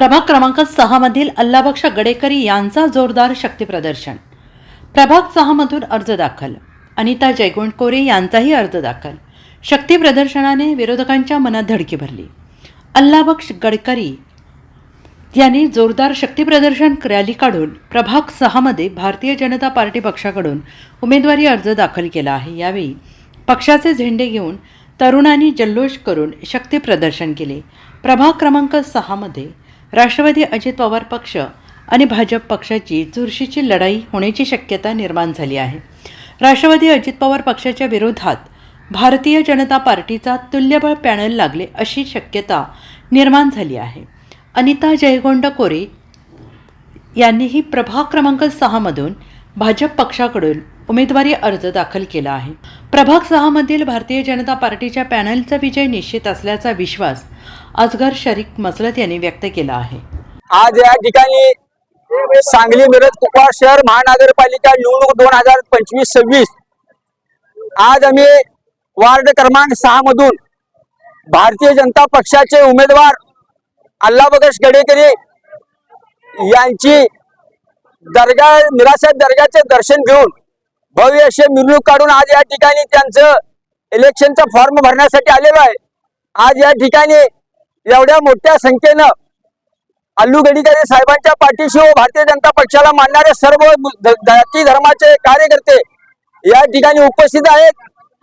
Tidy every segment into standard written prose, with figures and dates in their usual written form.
प्रभाग क्रमांक 6 मधील अल्लाबक्ष गडेकरी यांचा जोरदार शक्ती प्रदर्शन। प्रभाग 6 मधून अर्ज दाखल। अनिता जयगोंडकोरे यांचाही अर्ज दाखल। शक्ती प्रदर्शनाने विरोधकांच्या मनात धडकी भरली। अल्लाबक्ष गडकरी यांनी जोरदार शक्ती प्रदर्शन रॅली काढून प्रभाग 6 मध्ये भारतीय जनता पार्टी पक्षाकडून उमेदवारी अर्ज दाखल केला आहे। यावेळी पक्षाचे झेंडे घेऊन तरुणांनी जल्लोष करून शक्ती प्रदर्शन केले। प्रभाग क्रमांक 6 मध्ये राष्ट्रवादी अजित पवार पक्ष आणि भाजप पक्षाची चुरशीची लढाई होण्याची शक्यता निर्माण झाली आहे। राष्ट्रवादी अजित पवार पक्षाच्या विरोधात भारतीय जनता पार्टीचा तुल्यबळ पॅनल लागले अशी शक्यता निर्माण झाली आहे। अनिता जयगोंडकोरे यांनीही प्रभाग क्रमांक 6 मधून भाजप पक्षाकडून उमेदवारी अर्ज दाखल केला आहे। प्रभाग 6 मधील भारतीय जनता पार्टीच्या पॅनलचा विजय निश्चित असल्याचा विश्वास असगर शरीफ मसलत यांनी व्यक्त केला आहे। आज या ठिकाणी सांगली मिरज कुपवाड शहर महानगरपालिका निवडणूक 2025-26 आज आम्ही वार्ड क्रमांक 6 मधून भारतीय जनता पक्षाचे उमेदवार अल्लाबक्ष गडेकरी यांची मिरासत दर्गाचे दर्शन घेऊन भव्य असे मिरवणूक काढून आज या ठिकाणी त्यांचं इलेक्शनचा फॉर्म भरण्यासाठी आलेलो आहे। आज या ठिकाणी एवढ्या मोठ्या संख्येनं अल्लू गडकरी साहेबांच्या पाठीशी व भारतीय जनता पक्षाला मानणारे सर्व जाती धर्माचे कार्यकर्ते या ठिकाणी उपस्थित आहेत।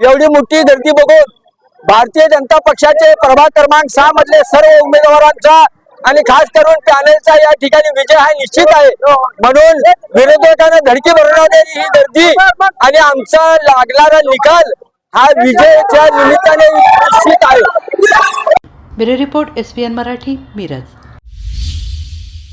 एवढी मोठी गर्दी बघून भारतीय जनता पक्षाचे प्रभाग क्रमांक 6 मधले सर्व उमेदवारांचा आणि खास करून पॅनलचा या ठिकाणी विजय हा निश्चित आहे। म्हणून विरोधकांना धडकी भरवणारी ही गर्दी आणि आमचा लागणारा निकाल हा विजयाच्या निमित्ताने निश्चित आहे। Bureau report SBN Marathi, Miraj.